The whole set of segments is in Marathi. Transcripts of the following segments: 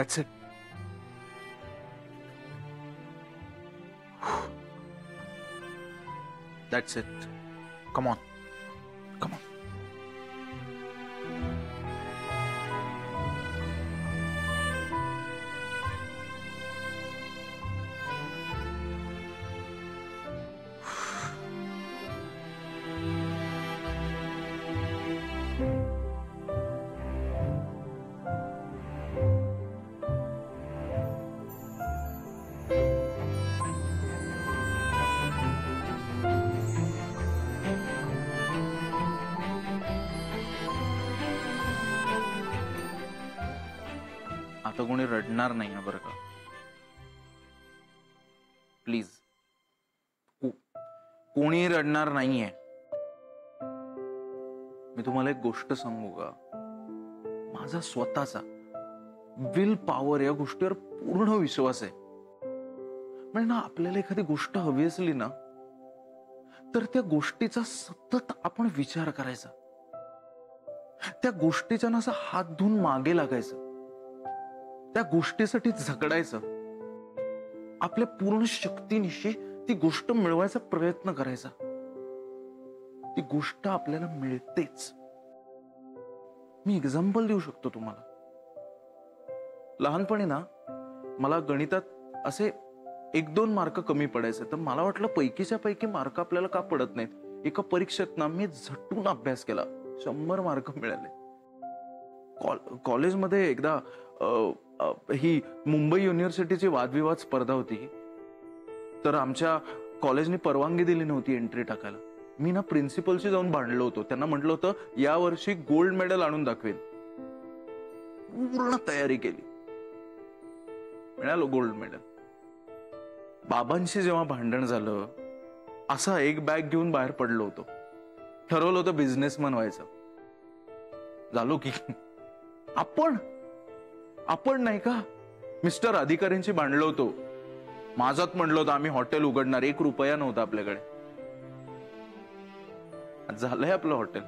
That's it. That's it. Come on. Come on. आता कोणी रडणार नाही ना बरं का? प्लीज, कोणी रडणार नाहीये. मी तुम्हाला एक गोष्ट सांगू का? माझा स्वतःचा विल पॉवर या गोष्टीवर पूर्ण विश्वास आहे. म्हणजे ना, आपल्याला एखादी गोष्ट हवी असली ना, तर त्या गोष्टीचा सतत आपण विचार करायचा, त्या गोष्टीच्या ना असा हात धुवून मागे लागायचं, त्या गोष्टीसाठी झगडायचं, आपल्या पूर्ण शक्तीनिशी ती गोष्ट मिळवायचा प्रयत्न करायचा. ती गोष्ट आपल्याला मिळतेच. मी एक्झाम्पल देऊ शकतो तुम्हाला. लहानपणी ना मला गणितात असे 1-2 मार्क कमी पडायचे, तर मला वाटलं पैकीच्या पैकी मार्क आपल्याला का पडत नाहीत. एका परीक्षेत ना मी झटून अभ्यास केला, 100 मार्क मिळाले. कॉलेजमध्ये एकदा ही मुंबई युनिव्हर्सिटीची वादविवाद स्पर्धा होती, तर आमच्या कॉलेजने परवानगी दिली नव्हती एंट्री टाकायला. मी ना प्रिन्सिपलशी जाऊन भांडलो होतो. त्यांना म्हटलं होतं या वर्षी गोल्ड मेडल आणून दाखवेन. पूर्ण तयारी केली, मिळालो गोल्ड मेडल. बाबांशी जेव्हा भांडण झालं, असा एक बॅग घेऊन बाहेर पडलो होतो. ठरवलं होतं बिझनेसमॅन व्हायचं. झालो की आपण नाही का मिस्टर अधिकाऱ्यांशी भांडलो होतो. माझात म्हणलं होतं आम्ही हॉटेल उघडणार. 1 रुपया नव्हता आपल्याकडे. झालंय आपलं हॉटेल.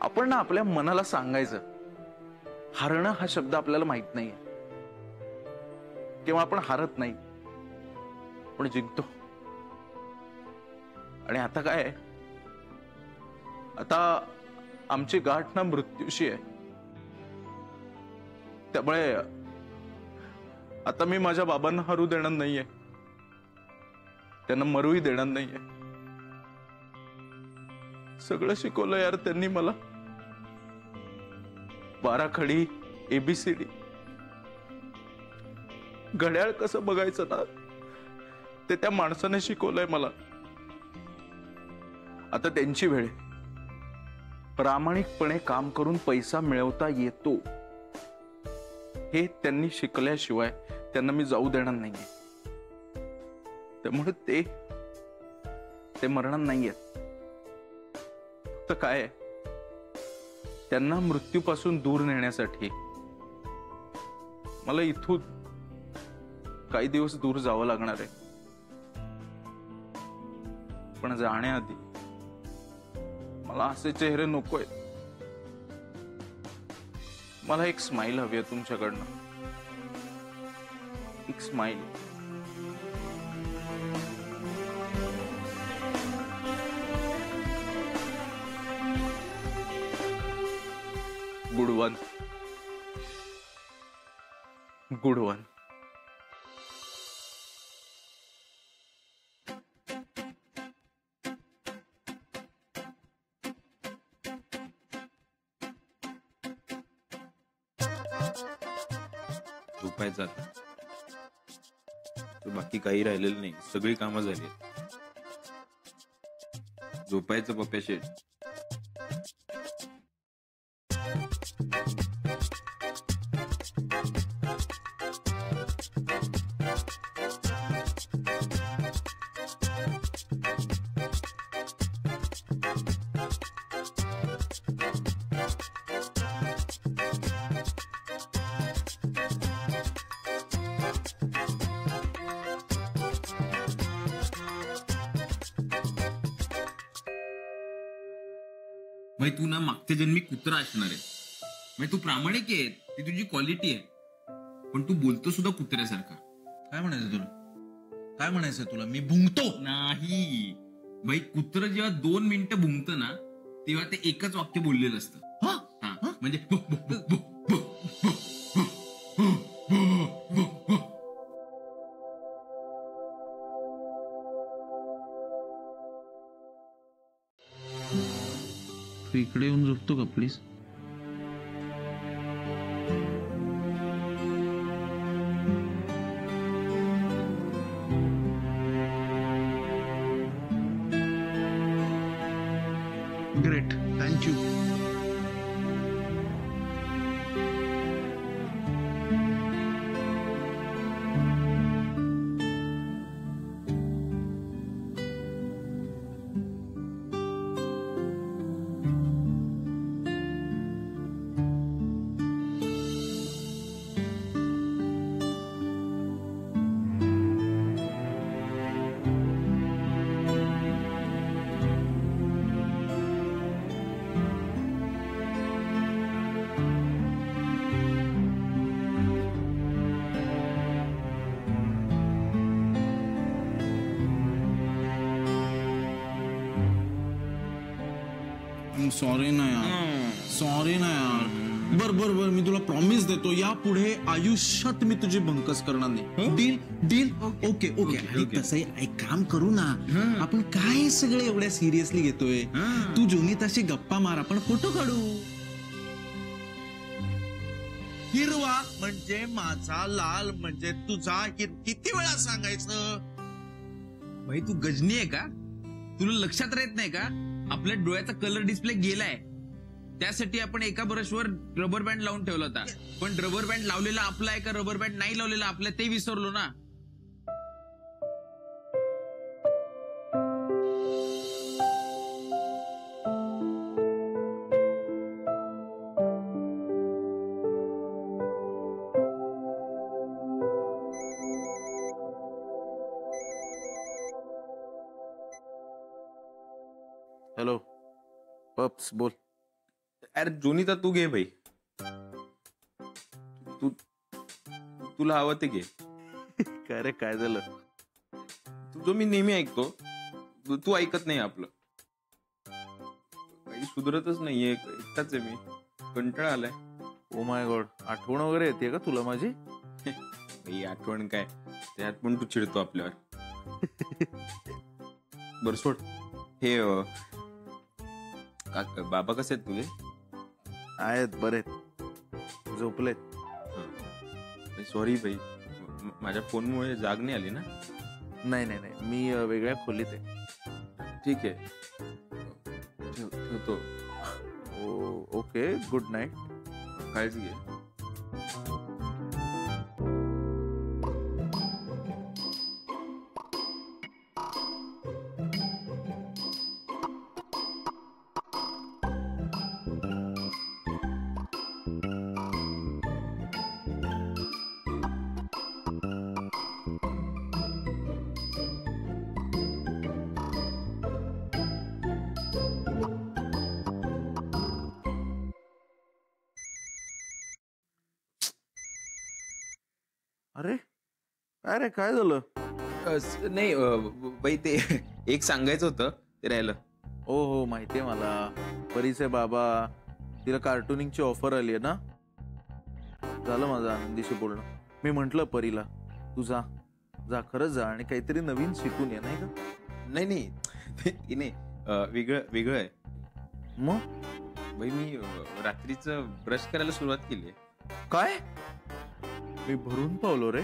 आपण ना आपल्या मनाला सांगायचं, हारणं हा शब्द आपल्याला माहित नाहीये किंवा आपण हारत नाही, पण जिंकतो. आणि आता काय आहे, आता आमची गाठ ना मृत्यूशी आहे. त्यामुळे आता मी माझ्या बाबांना हरू देणार नाहीये, त्यांना मरूही देणार नाहीये. सगळं शिकवलं यार त्यांनी मला. 12 खडी, ABCD, घड्याळ कसं बघायचं ना, ते त्या माणसाने शिकवलंय मला. आता त्यांची वेळ. प्रामाणिकपणे काम करून पैसा मिळवता येतो हे त्यांनी शिकल्याशिवाय त्यांना मी जाऊ देणार नाहीये. त्यामुळे ते मरणार नाहीयेत. तर काय, त्यांना मृत्यूपासून दूर नेण्यासाठी मला इथून काही दिवस दूर जावं लागणार आहे. पण जाण्याआधी मला असे चेहरे नकोय. मला एक स्माइल हवी आहे तुमच्याकडनं. एक smile. Good one. Good one. झोपायचं आता. तर बाकी काही राहिलेलं नाही, सगळी कामं झाली. झोपायचं पप्प्या शेठ. भाई तू ना मागच्या जन्मी कुत्रा असणार आहे. म्हणजे तू प्रामाणिक आहे, ती तुझी क्वालिटी आहे, पण तू बोलतो सुद्धा कुत्र्यासारखा. काय म्हणायचं तुला? काय म्हणायचं तुला? मी भुंकतो. नाही भाई, कुत्र जेव्हा 2 मिनिटं भुंकतं ना, तेव्हा ते एकच वाक्य बोललेलं असतं. हा? हा, म्हणजे तू इकडे येऊन झोपतो का प्लीज? Great, thank you. सॉरी ना यार, सॉरी ना यार. बर बर बर, मी तुला प्रॉमिस देतो, यापुढे आयुष्यात मी तुझी भंकस करणार नाही. Deal deal. Okay okay. आणि तसंही एक काम करू ना, आपण काय सगळे एवढ्या सिरियसली घेतोय? तू जोनिताशी गप्पा मार, आपण फोटो काढू. हिरवा म्हणजे माझा, लाल म्हणजे तुझा. किती वेळा सांगायचं? भाई तू गजनी आहे का? तुला लक्षात राहत नाही का आपल्या डोळ्याचा कलर डिस्प्ले गेलाय? त्यासाठी आपण एका ब्रशवर रबर बँड लावून ठेवला होता, पण रबर बँड लावलेला आपला आहे का रबर बँड नाही लावलेला आपला ते विसरलो ना. हॅलो पप्स, बोल. अरे जोनिता तू घे भाई, तू तुला हवं ते घे. काय रे, काय झालं? तुझं मी नेहमी ऐकतो, तू ऐकत नाही आपलं. काही सुधरतच नाहीये, एकटाच आहे मी, कंटाळा आलाय. ओ माय गॉड, आठवण वगैरे येते का तुला माझी? ही आठवण काय, त्यात पण तू चिडतो आपल्यावर. बर सोड हे. बाबा कसे आहेत तुझे? आहेत, बरे झोपलेत. सॉरी भाई, माझ्या फोनमुळे जाग नाही आली ना. नाही नाही नाही, मी वेगळ्या खोलीत आहे. ठीक आहे, ठेवतो. Okay, good night. काळजी घे. अरे काय रे, काय झालं? नाही बाई, ते एक सांगायचं होतं, ते राहिलं. हो माहितीये मला. परीचे बाबा, तिला कार्टुनिंगची ऑफर आली आहे ना. झालं माझं आनंदीशी बोलणं. मी म्हंटल परीला, तू जा जा, खरंच जा आणि काहीतरी नवीन शिकून ये, नाही का? नाही नाही, वेगळं वेगळं आहे. मग बाई मी रात्रीचं ब्रश करायला सुरुवात केली. काय? मी भरून पावलो रे.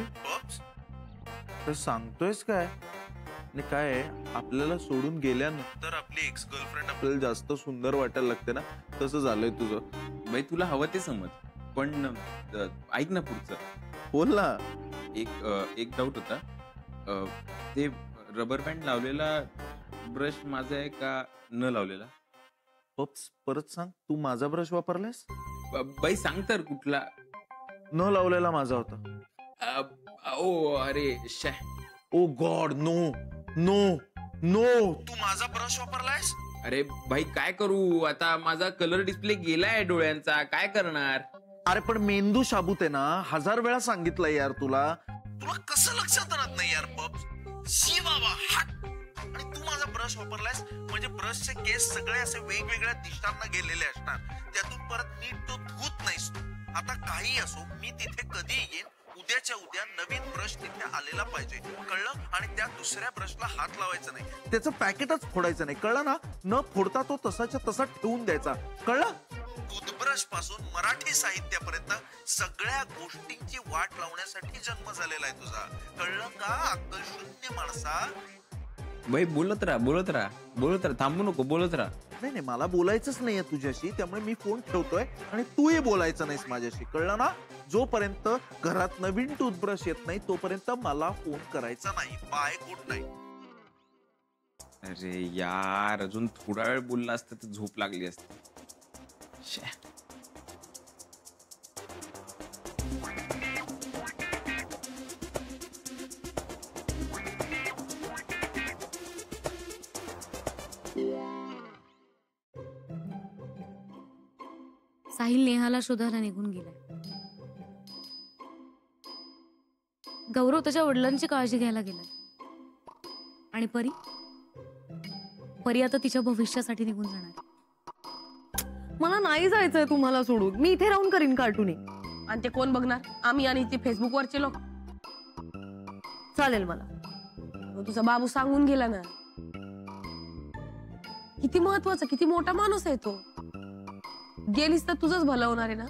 तर सांगतोयस काय? आणि काय आहे, आपल्याला सोडून गेल्यानंतर आपली एक्स गर्लफ्रेंड आपल्याला जास्त सुंदर वाटायला लागते ना, तसं झालंय तुझं. बाई तुला हवं ते समज, पण ऐक ना पुढचं. बोल ना. एक डाऊट होता. ते रबर बँड लावलेला ब्रश माझा आहे का न लावलेला? पप्स, परत सांग, तू माझा ब्रश वापरलायस? बाई सांग तर कुठला. न लावलेला माझा होता. ओ अरे ओ गॉड, नो नो नो, तू माझा ब्रश वापरलायस? अरे भाई काय करू आता, माझा कलर डिस्प्ले गेलाय डोळ्यांचा, काय करणार? अरे पण मेंदू शाबूत आहे ना, 1000 वेळा सांगितलंय यार तुला. तुला कसं लक्षात राहत नाही यार पप्स. शी बाबा हट. आणि तू माझा ब्रश वापरलायस म्हणजे ब्रशचे केस सगळे असे वेगवेगळ्या दिशांना गेलेले असणार. त्यातून परत नीट तो धूत नाहीस तू. आता काही असो, मी तिथे कधी येईन, उद्याच्या उद्या नवीन ब्रश तिथे आलेला पाहिजे, कळलं? आणि त्या दुसऱ्या ब्रशला हात लावायचा नाही, त्याचं पॅकेटच फोडायचं नाही, कळलं ना? न फोडता तो तसाच्या तसा ठेवून द्यायचा, कळलं? टूथब्रश पासून मराठी साहित्यापर्यंत सगळ्या गोष्टींची वाट लावण्यासाठी जन्म झालेला आहे तुझा, कळलं का? अक्कल शून्य माणसा. भाई बोलत राहा, थांबू नको, बोलत राहा. नाही, मला बोलायचंच नाहीये तुझ्याशी, त्यामुळे मी फोन ठेवतोय आणि तूही बोलायचं नाहीस माझ्याशी, कळलं ना? जोपर्यंत घरात नवीन टूथब्रश येत नाही तोपर्यंत मला फोन करायचा नाही. Bye, good night. अरे यार, अजून थोडा वेळ बोलला असतं तर झोप लागली असती. साहिल नेहाला शोधायला निघून गेलाय. गौरव त्याच्या वडिलांची काळजी घ्यायला गेलाय. आणि परी आता तिच्या भविष्यासाठी निघून जाणार. मला नाही जायचंय तुम्हाला सोडून. मी इथे राहून करीन कार्टूनिंग. आणि ते कोण बघणार? आम्ही आणि ते फेसबुक वरचे लोक. चालेल मला. तुझा बाबू सांगून गेला ना. किती महत्वाचा, किती मोठा माणूस आहे तो. गेलीस तर तुझंच भलं होणार आहे ना.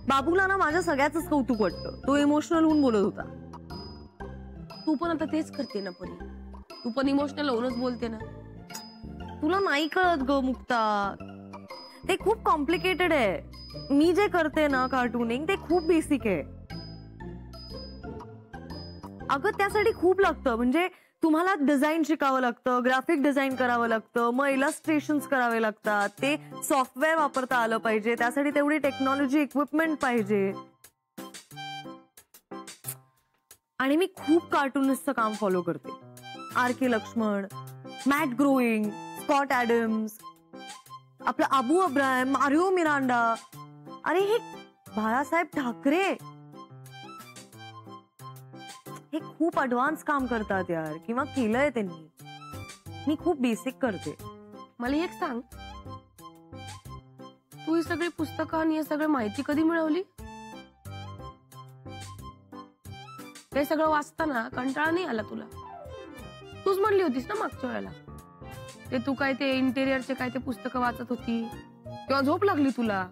बाबूला ना माझ्या सगळ्याच कौतुक वाटतं. तो इमोशनल होऊन बोलत होता. तू पण आता तेच करते ना परी. तू पण इमोशनल होऊनच बोलते ना. तुला नाही कळत ग मुक्ता, ते खूप कॉम्प्लिकेटेड आहे. मी जे करते ना कार्टूनिंग, ते खूप बेसिक आहे. अगं त्यासाठी खूप लागतं. म्हणजे तुम्हाला डिझाईन शिकावं लागतं, ग्राफिक डिझाईन करावं लागतं, मग इलस्ट्रेशन्स करावे लागतात, ते सॉफ्टवेअर वापरता आलं पाहिजे, त्यासाठी तेवढी टेक्नॉलॉजी इक्विपमेंट पाहिजे. आणि मी खूप कार्टूनिस्टचं काम फॉलो करते. RK Laxman, Matt Groening, Scott Adams, आपलं अबू अब्राहम, मारिओ मिरांडा. अरे हे बाळासाहेब ठाकरे, हे खूप ऍडव्हान्स काम करतात यार, किंवा केलंय त्यांनी. मी खूप बेसिक करते. मला एक सांग, तू ही सगळी पुस्तकं आणि हे सगळं माहिती कधी मिळवली? हे सगळं वाचताना कंटाळा नाही आला तुला? तूच म्हणली होतीस ना मागच्या वेळेला, ते तू काय ते इंटेरियरचे काय ते पुस्तकं वाचत होती तेव्हा झोप लागली तुला.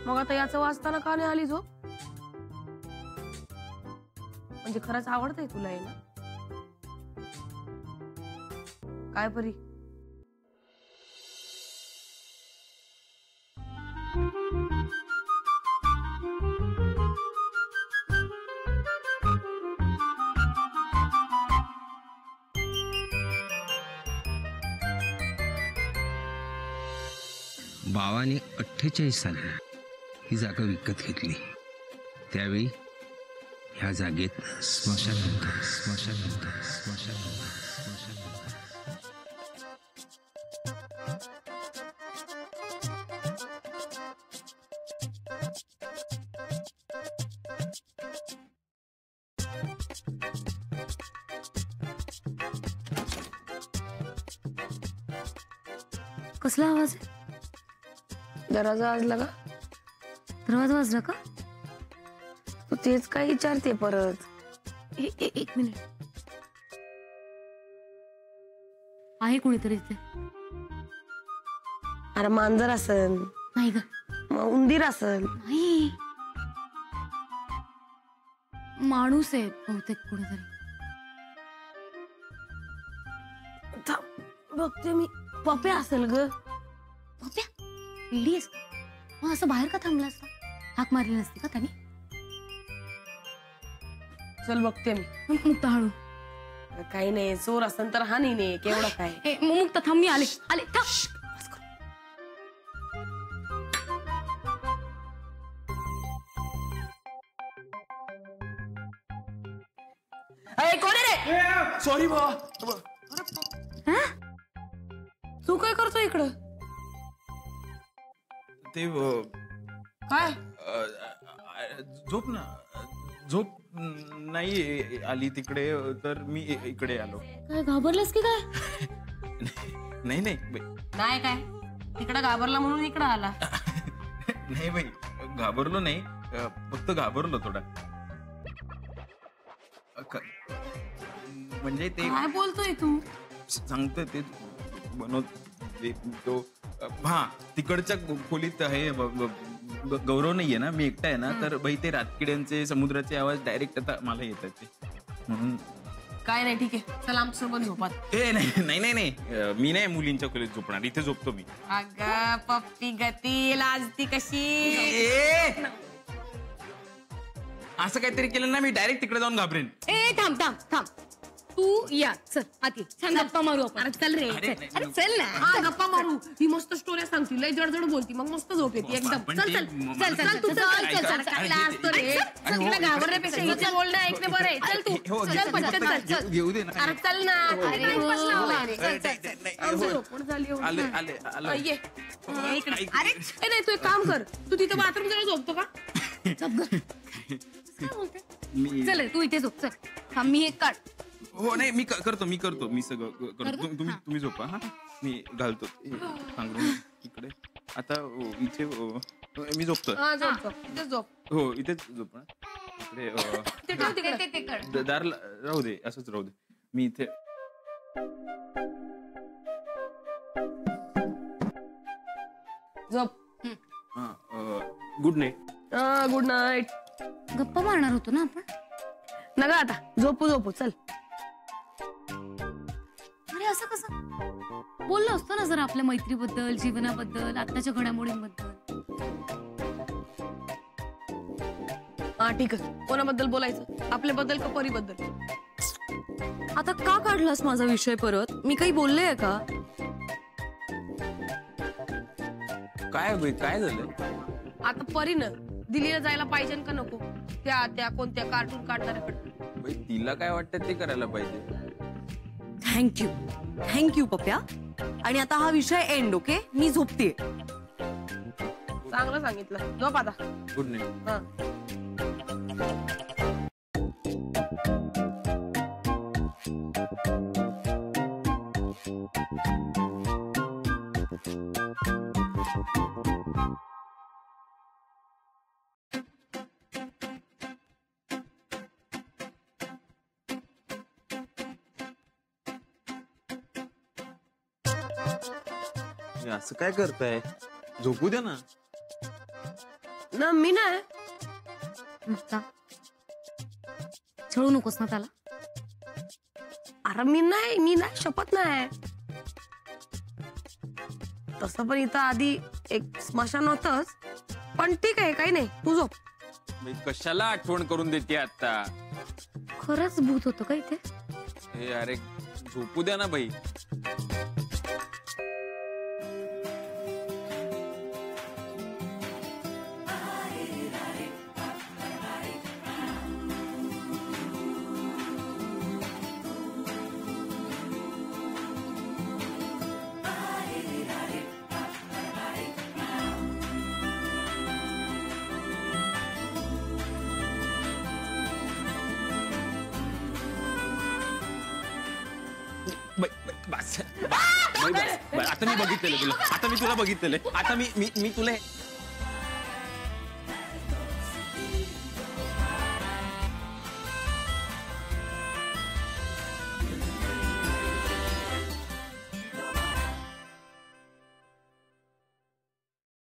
मग आता याचं वाचताना का नाही आली झोप? म्हणजे खरंच आवडतंय तुला हे ना? काय परी? बाबाने 48 साली ही जागा विकत घेतली. त्यावेळी ह्या जागेत स्मशान होतं. कसला आवाज आहे? दरवाजा वाजला का? दरवाजा वाजला का? तू तेच काय विचारते परत? एक मिनिट. आहे कोणीतरी तिथे? अरे मांजर असेल. नाही ग. मग उंदीर असेल. नाही, माणूस आहे बहुतेक कोणीतरी. बघते मी. पप्या असेल ग. पप्या? लेडीज मग असं बाहेर का थांबला असता? हाक मारली नसती का त्याने? चल बघते मी. मुक्त हळू. काही नाही, चोर असेल तर हा नाही केवढं काय. मुक्त थांब, मी आले थांब. कोण रे? सॉरी बा. तू काय करतो इकडं? ते काय झोप ना, झोप नाही आली तिकडे तर मी इकडे आलो. काय घाबरलास की काय? नाही नाही बाई, नाही काय तिकडे घाबरला म्हणून इकडे आला. नाही बाई, घाबरलो नाही, फक्त घाबरलो थोडा. म्हणजे ते काय बोलतोय तू? सांगतोय ते बनवत तो. हा, तिकडच्या खोलीत आहे गौरव नाहीये ना, मी एकटा आहे ना, तर बाई ते रातकिड्यांचे समुद्राचे आवाज डायरेक्ट आता मला येतात ते, म्हणून. काय नाही, ठीक आहे, चल आमच्यासोबत झोपात. ए नाही नाही नाही नाही, मी नाही मुलींच्या खोलीत झोपणार, इथे झोपतो मी. अगं पप्पी गती लाजती कशी. असं काहीतरी केलं ना, मी डायरेक्ट तिकडे जाऊन घाबरेन. ए थांब थांब थांब, तू या चल आत ये, छान गप्पा मारू आपण. अरे चल रे, अरे, अरे चल ना. हा गप्पा मारू. ही मस्त स्टोरी सांगती, लय जड बोलती, मग मस्त झोप येते एकदम. पण चल ते चल म- चल चल तू चल चल चल. काय लाजतो रे? अरे, तिला घाबरण्यापेक्षा हिचं बोलणं ऐकणे बरं आहे. चल तू हो, चल पटकन चल. घेऊ दे ना. अरे चल ना. अरे हो. चल चल चल. आमचं झोपून झाली एवढी. आले आले आलो. ये ये इकडे. अरे ए, नाही तू एक काम कर, तू तिथं बाथरूम जवळ झोपतो का? काय बोलते? मी चल रे, तू इथे झोप चल. थांब मी एक काढ. हो नाही, मी करतो मी सगळं करतो. तुम्ही झोपा. हा, मी घालतो सांगून इकडे. आता इथे मी झोपतो. हा झोप झोप इथेच झोप. हो, इथेच झोपणार इकडे. ते ठेव तिकडे. ते काढ. दार राहू दे, असंच राहू दे. मी इथे झोप. Good night. Good night. गप्पा मारणार होतो ना आपण. नका आता झोपू चल. अरे असं कसं बोललो असतो ना जरा आपल्या मैत्रीबद्दल, जीवनाबद्दल, आताच्या घडामोडींबद्दल. हा ठीक आहे, कोणाबद्दल बोलायचं, आपल्याबद्दल का परीबद्दल? आता का काढलास माझा विषय परत? मी काही बोलले आहे का? काय बाई, काय झालं? आता परीनं दिल्लीला जायला पाहिजे का नको? त्या कोणत्या कार्टून काढणाऱ्याकडे. बाई, तिला काय वाटतं ते करायला पाहिजे. थँक्यू पप्या. आणि आता हा विषय एंड. ओके, मी झोपते. चांगलं सांगितलं, झोप आता. Good night. हा. असं काय करताय? झोपू द्या ना. ना मी नाही. मुक्ता, छळू नकोस ना त्याला. अरे मी नाही शपथ नाही. तसं पण इथं आधी एक स्मशान होतच, पण ठीक आहे, काही नाही, तू झोप. बाई, कशाला आठवण करून देते आता? खरंच भूत होतं का इथे? हे अरे, झोपू द्या ना बाई. बस. आता मी बघितलेलं तुला. आता मी तुला बघितलेलं. आता मी तुला